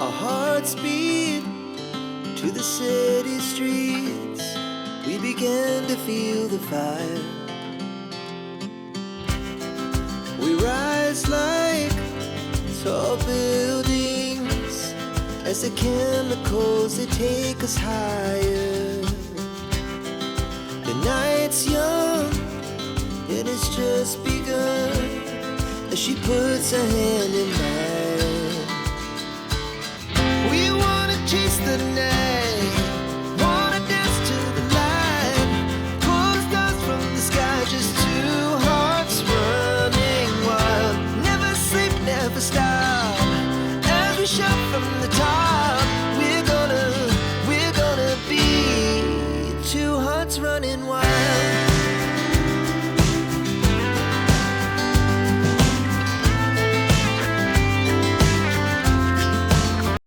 Our hearts beat to the city streets. We began to feel the fire. We rise like tall buildings as the chemicals, they take us higher. The night's young, it has just begun as she puts her hand in mine.